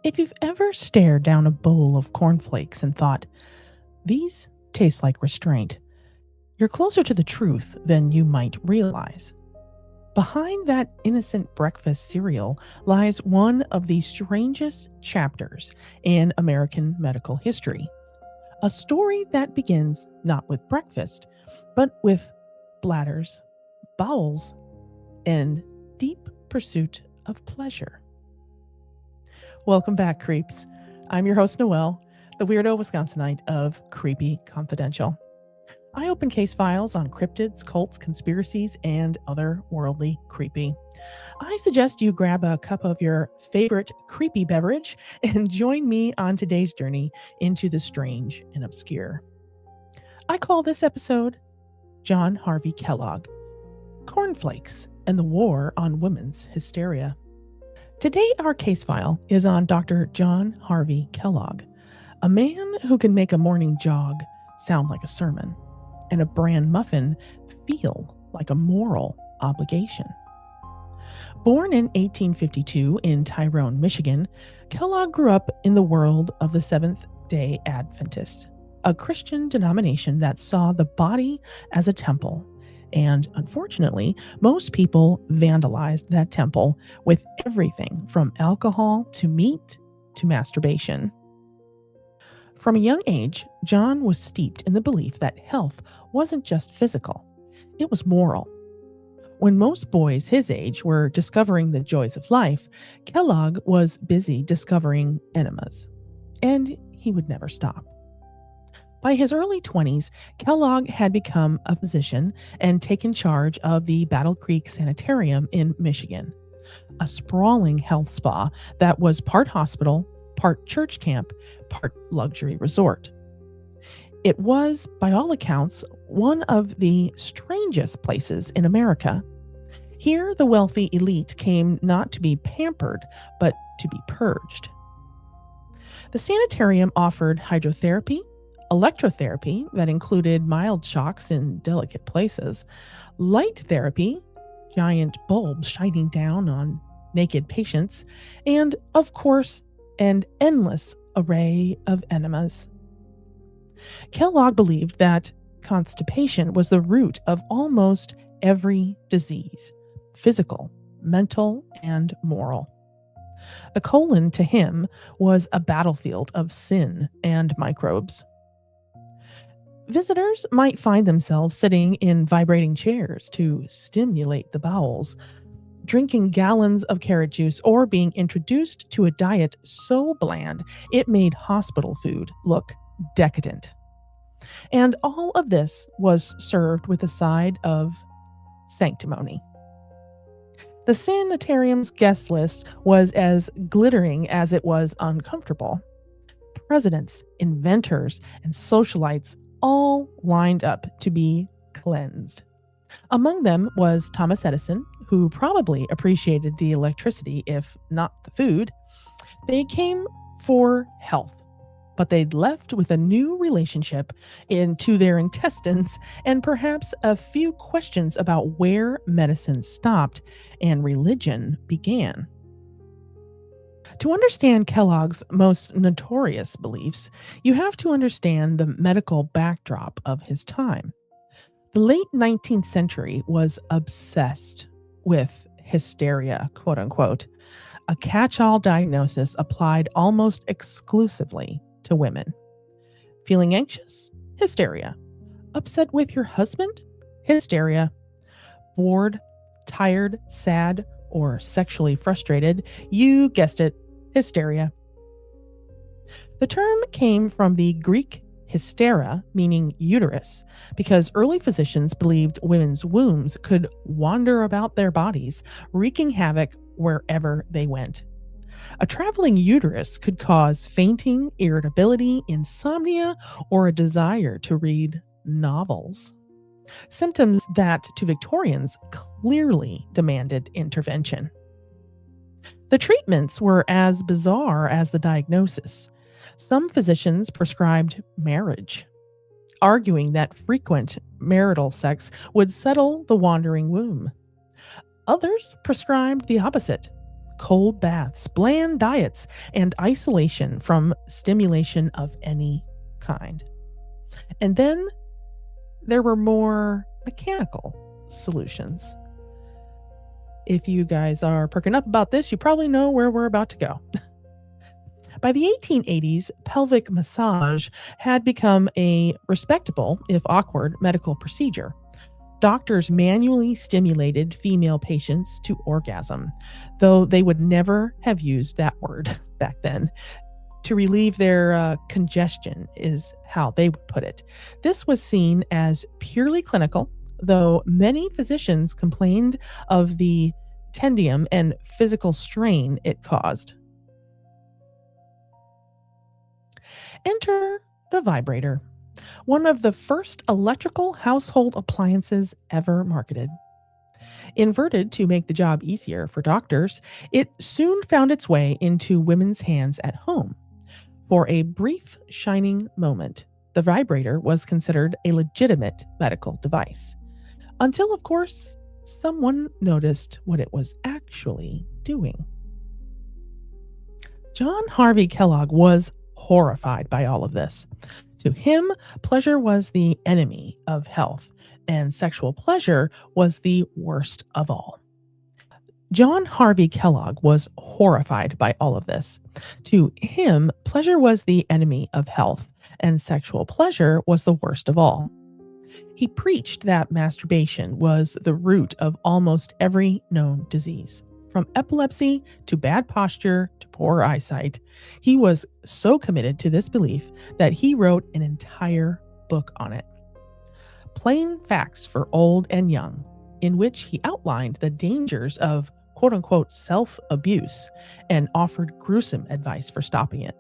If you've ever stared down a bowl of cornflakes and thought, these taste like restraint, you're closer to the truth than you might realize. Behind that innocent breakfast cereal lies one of the strangest chapters in American medical history. A story that begins not with breakfast, but with bladders, bowels, and deep pursuit of pleasure. Welcome back, creeps. I'm your host, Noelle, the weirdo Wisconsinite of Creepy Confidential. I open case files on cryptids, cults, conspiracies, and other worldly creepy. I suggest you grab a cup of your favorite creepy beverage and join me on today's journey into the strange and obscure. I call this episode John Harvey Kellogg, Cornflakes and the War on Women's Hysteria. Today, our case file is on Dr. John Harvey Kellogg, a man who can make a morning jog sound like a sermon and a bran muffin feel like a moral obligation. Born in 1852 in Tyrone, Michigan, Kellogg grew up in the world of the Seventh-day Adventists, a Christian denomination that saw the body as a temple. And unfortunately, most people vandalized that temple with everything from alcohol to meat to masturbation. From a young age, John was steeped in the belief that health wasn't just physical, it was moral. When most boys his age were discovering the joys of life, Kellogg was busy discovering enemas, and he would never stop. By his early 20s, Kellogg had become a physician and taken charge of the Battle Creek Sanitarium in Michigan, a sprawling health spa that was part hospital, part church camp, part luxury resort. It was, by all accounts, one of the strangest places in America. Here, the wealthy elite came not to be pampered, but to be purged. The sanitarium offered hydrotherapy, electrotherapy that included mild shocks in delicate places, light therapy, giant bulbs shining down on naked patients, and, of course, an endless array of enemas. Kellogg believed that constipation was the root of almost every disease, physical, mental, and moral. The colon, to him, was a battlefield of sin and microbes. Visitors might find themselves sitting in vibrating chairs to stimulate the bowels, drinking gallons of carrot juice, or being introduced to a diet so bland it made hospital food look decadent. And all of this was served with a side of sanctimony. The sanitarium's guest list was as glittering as it was uncomfortable. Presidents, inventors, and socialites all lined up to be cleansed. Among them was Thomas Edison, who probably appreciated the electricity, if not the food. They came for health, but they'd left with a new relationship into their intestines and perhaps a few questions about where medicine stopped and religion began. To understand Kellogg's most notorious beliefs, you have to understand the medical backdrop of his time. The late 19th century was obsessed with hysteria, quote unquote, a catch-all diagnosis applied almost exclusively to women. Feeling anxious? Hysteria. Upset with your husband? Hysteria. Bored, tired, sad, or sexually frustrated? You guessed it, hysteria. The term came from the Greek hystera, meaning uterus, because early physicians believed women's wombs could wander about their bodies, wreaking havoc wherever they went. A traveling uterus could cause fainting, irritability, insomnia, or a desire to read novels. Symptoms that, to Victorians, clearly demanded intervention. The treatments were as bizarre as the diagnosis. Some physicians prescribed marriage, arguing that frequent marital sex would settle the wandering womb. Others prescribed the opposite, cold baths, bland diets, and isolation from stimulation of any kind. And then there were more mechanical solutions. If you guys are perking up about this, you probably know where we're about to go. By the 1880s, pelvic massage had become a respectable, if awkward, medical procedure. Doctors manually stimulated female patients to orgasm, though they would never have used that word back then. To relieve their congestion is how they would put it. This was seen as purely clinical, though many physicians complained of the tedium and physical strain it caused. Enter the vibrator, one of the first electrical household appliances ever marketed. Inverted to make the job easier for doctors, it soon found its way into women's hands at home. For a brief, shining moment, the vibrator was considered a legitimate medical device. Until, of course, someone noticed what it was actually doing. John Harvey Kellogg was horrified by all of this. To him, pleasure was the enemy of health, and sexual pleasure was the worst of all. John Harvey Kellogg was horrified by all of this. To him, pleasure was the enemy of health, and sexual pleasure was the worst of all. He preached that masturbation was the root of almost every known disease, from epilepsy to bad posture to poor eyesight. He was so committed to this belief that he wrote an entire book on it. Plain Facts for Old and Young, in which he outlined the dangers of quote-unquote self-abuse and offered gruesome advice for stopping it.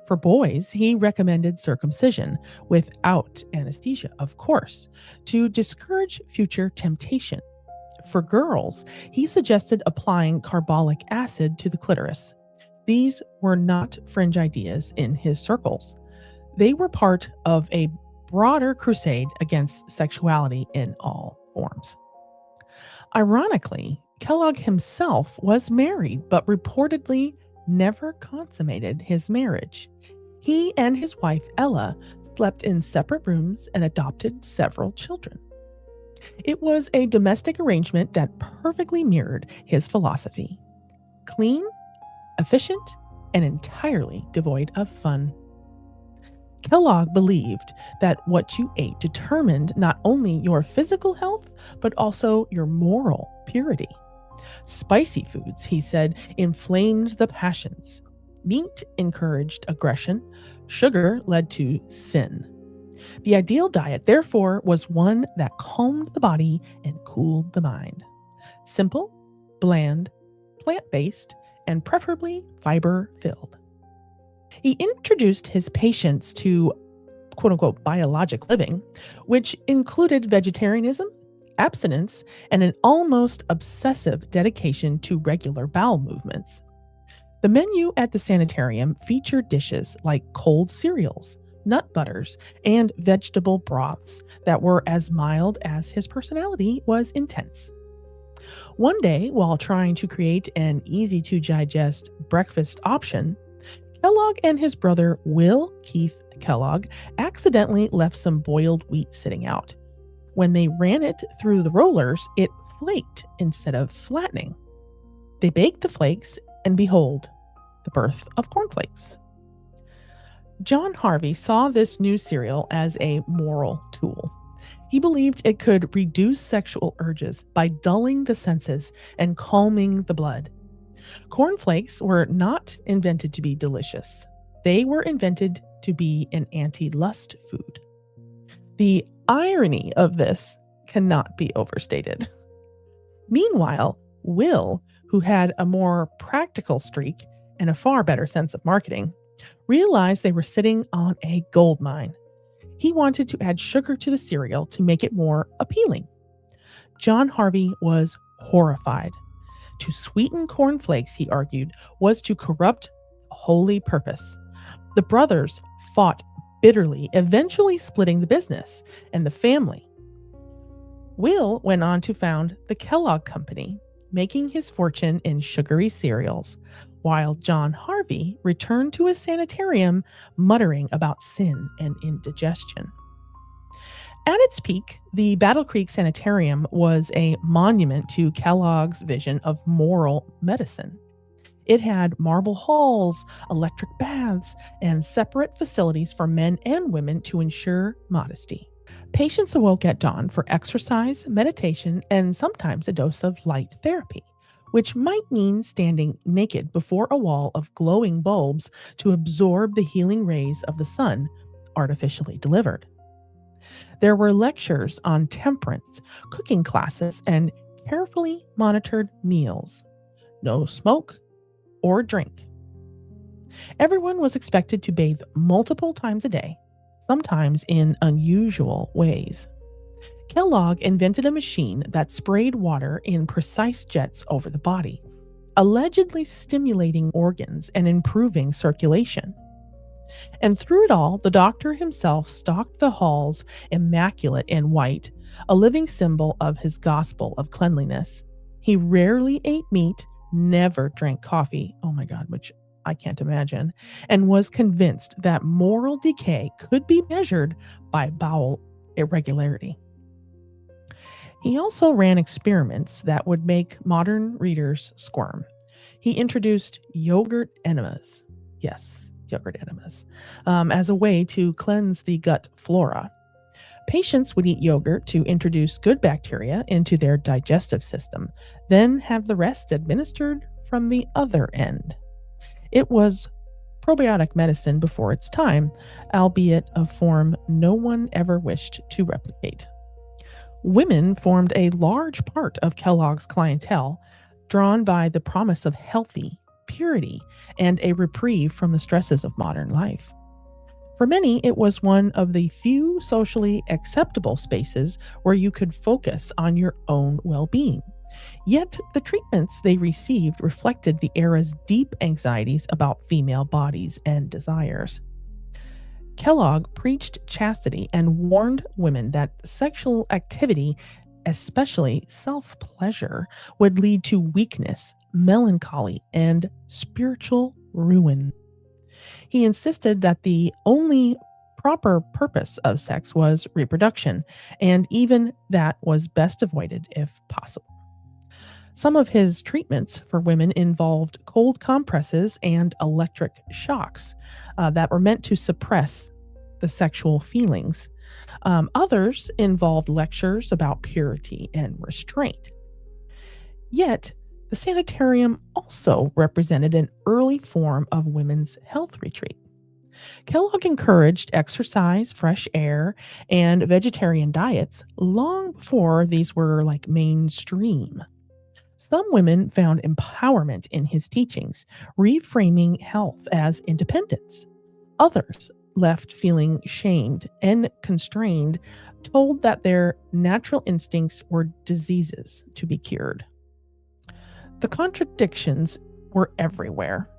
For boys, he recommended circumcision without anesthesia, of course, to discourage future temptation. For girls, he suggested applying carbolic acid to the clitoris. These were not fringe ideas in his circles. They were part of a broader crusade against sexuality in all forms. Ironically, Kellogg himself was married, but reportedly never consummated his marriage. He and his wife, Ella, slept in separate rooms and adopted several children. It was a domestic arrangement that perfectly mirrored his philosophy: clean, efficient, and entirely devoid of fun. Kellogg believed that what you ate determined not only your physical health, but also your moral purity. Spicy foods, he said, inflamed the passions. Meat encouraged aggression. Sugar led to sin. The ideal diet, therefore, was one that calmed the body and cooled the mind. Simple, bland, plant-based, and preferably fiber-filled. He introduced his patients to quote-unquote biologic living, which included vegetarianism, abstinence, and an almost obsessive dedication to regular bowel movements. The menu at the sanitarium featured dishes like cold cereals, nut butters, and vegetable broths that were as mild as his personality was intense. One day, while trying to create an easy-to-digest breakfast option, Kellogg and his brother Will Keith Kellogg accidentally left some boiled wheat sitting out. When they ran it through the rollers, it flaked instead of flattening. They baked the flakes, and behold, the birth of cornflakes. John Harvey saw this new cereal as a moral tool. He believed it could reduce sexual urges by dulling the senses and calming the blood. Cornflakes were not invented to be delicious. They were invented to be an anti-lust food. The irony of this cannot be overstated. Meanwhile, Will, who had a more practical streak and a far better sense of marketing, realized they were sitting on a gold mine. He wanted to add sugar to the cereal to make it more appealing. John Harvey was horrified. To sweeten cornflakes, he argued, was to corrupt the holy purpose. The brothers fought bitterly, eventually splitting the business and the family. Will went on to found the Kellogg Company, making his fortune in sugary cereals, while John Harvey returned to his sanitarium muttering about sin and indigestion. At its peak, the Battle Creek Sanitarium was a monument to Kellogg's vision of moral medicine. It had marble halls, electric baths, and separate facilities for men and women to ensure modesty. Patients awoke at dawn for exercise, meditation, and sometimes a dose of light therapy, which might mean standing naked before a wall of glowing bulbs to absorb the healing rays of the sun, artificially delivered. There were lectures on temperance, cooking classes, and carefully monitored meals. No smoke or drink. Everyone was expected to bathe multiple times a day, sometimes in unusual ways. Kellogg invented a machine that sprayed water in precise jets over the body, allegedly stimulating organs and improving circulation. And through it all, the doctor himself stalked the halls, immaculate in white, a living symbol of his gospel of cleanliness. He rarely ate meat, never drank coffee, oh my God, which I can't imagine, and was convinced that moral decay could be measured by bowel irregularity. He also ran experiments that would make modern readers squirm. He introduced yogurt enemas. Yes, yogurt enemas, as a way to cleanse the gut flora. Patients would eat yogurt to introduce good bacteria into their digestive system, then have the rest administered from the other end. It was probiotic medicine before its time, albeit a form no one ever wished to replicate. Women formed a large part of Kellogg's clientele, drawn by the promise of healthy, purity, and a reprieve from the stresses of modern life. For many, it was one of the few socially acceptable spaces where you could focus on your own well-being. Yet, the treatments they received reflected the era's deep anxieties about female bodies and desires. Kellogg preached chastity and warned women that sexual activity, especially self-pleasure, would lead to weakness, melancholy, and spiritual ruin. He insisted that the only proper purpose of sex was reproduction, and even that was best avoided if possible. Some of his treatments for women involved cold compresses and electric shocks that were meant to suppress the sexual feelings. Others involved lectures about purity and restraint. Yet, the sanitarium also represented an early form of women's health retreat. Kellogg encouraged exercise, fresh air, and vegetarian diets long before these were mainstream. Some women found empowerment in his teachings, reframing health as independence. Others, left feeling shamed and constrained, told that their natural instincts were diseases to be cured. The contradictions were everywhere.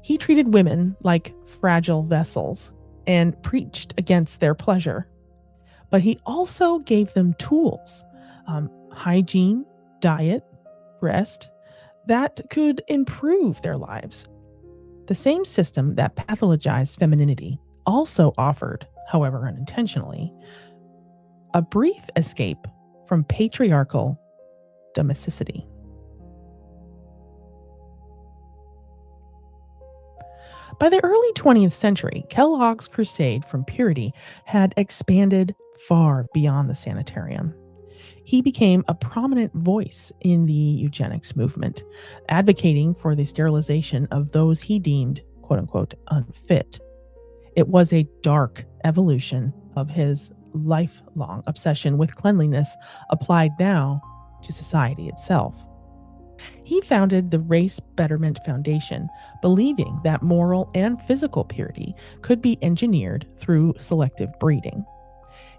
He treated women like fragile vessels and preached against their pleasure. But he also gave them tools, hygiene, diet, rest, that could improve their lives. The same system that pathologized femininity also offered, however unintentionally, a brief escape from patriarchal domesticity. By the early 20th century, Kellogg's crusade from purity had expanded far beyond the sanitarium. He became a prominent voice in the eugenics movement, advocating for the sterilization of those he deemed, quote unquote, unfit. It was a dark evolution of his lifelong obsession with cleanliness applied now to society itself. He founded the Race Betterment Foundation, believing that moral and physical purity could be engineered through selective breeding.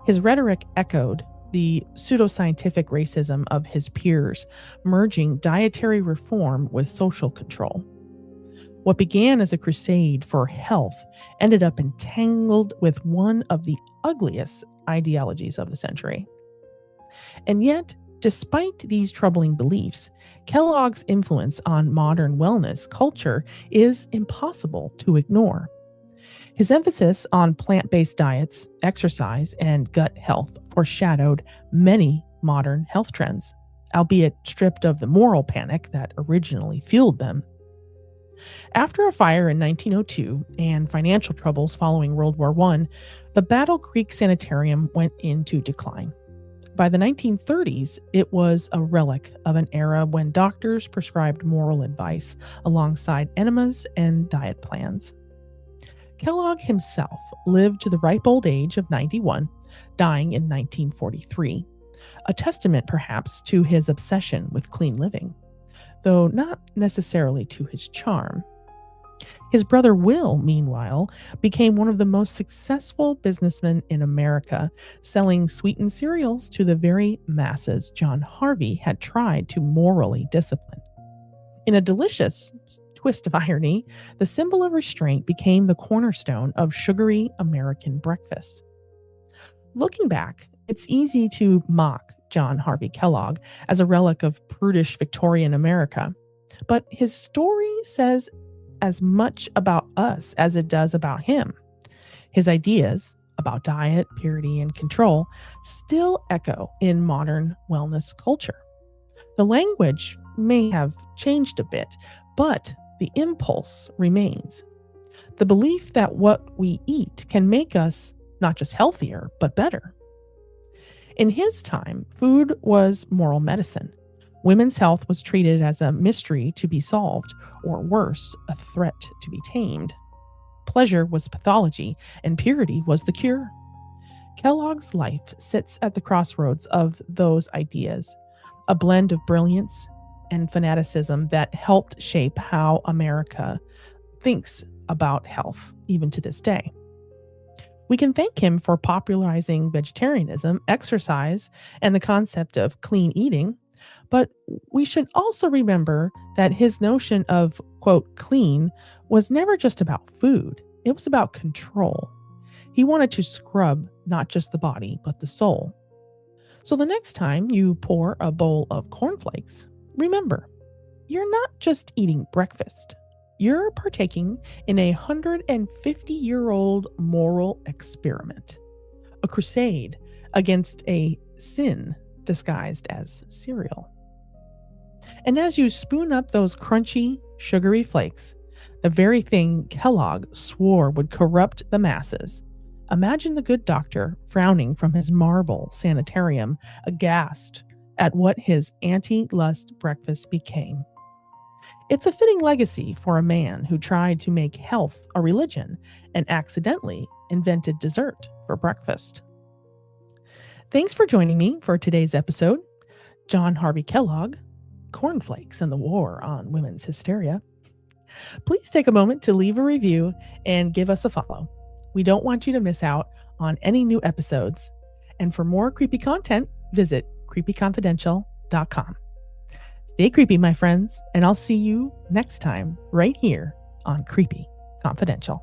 His rhetoric echoed the pseudoscientific racism of his peers, merging dietary reform with social control. What began as a crusade for health ended up entangled with one of the ugliest ideologies of the century. And yet, Despite these troubling beliefs, Kellogg's influence on modern wellness culture is impossible to ignore. His emphasis on plant-based diets, exercise, and gut health foreshadowed many modern health trends, albeit stripped of the moral panic that originally fueled them. After a fire in 1902 and financial troubles following World War I, the Battle Creek Sanitarium went into decline. By the 1930s, it was a relic of an era when doctors prescribed moral advice alongside enemas and diet plans. Kellogg himself lived to the ripe old age of 91, dying in 1943, a testament perhaps to his obsession with clean living, though not necessarily to his charm. His brother Will, meanwhile, became one of the most successful businessmen in America, selling sweetened cereals to the very masses John Harvey had tried to morally discipline. In a delicious twist of irony, the symbol of restraint became the cornerstone of sugary American breakfasts. Looking back, it's easy to mock John Harvey Kellogg as a relic of prudish Victorian America, but his story says as much about us as it does about him. His ideas about diet, purity, and control still echo in modern wellness culture. The language may have changed a bit, but the impulse remains. The belief that what we eat can make us not just healthier, but better. In his time, food was moral medicine. Women's health was treated as a mystery to be solved, or worse, a threat to be tamed. Pleasure was pathology, and purity was the cure. Kellogg's life sits at the crossroads of those ideas, a blend of brilliance and fanaticism that helped shape how America thinks about health, even to this day. We can thank him for popularizing vegetarianism, exercise, and the concept of clean eating, but we should also remember that his notion of, quote, clean was never just about food. It was about control. He wanted to scrub not just the body, but the soul. So the next time you pour a bowl of cornflakes, remember, you're not just eating breakfast. You're partaking in a 150-year-old moral experiment, a crusade against a sin disguised as cereal. And as you spoon up those crunchy, sugary flakes, the very thing Kellogg swore would corrupt the masses, imagine the good doctor frowning from his marble sanitarium, aghast at what his anti-lust breakfast became. It's a fitting legacy for a man who tried to make health a religion and accidentally invented dessert for breakfast. Thanks for joining me for today's episode. John Harvey Kellogg, Cornflakes and the War on Women's Hysteria. Please take a moment to leave a review and give us a follow. We don't want you to miss out on any new episodes. And for more creepy content, visit creepyconfidential.com. Stay creepy, my friends, and I'll see you next time right here on Creepy Confidential.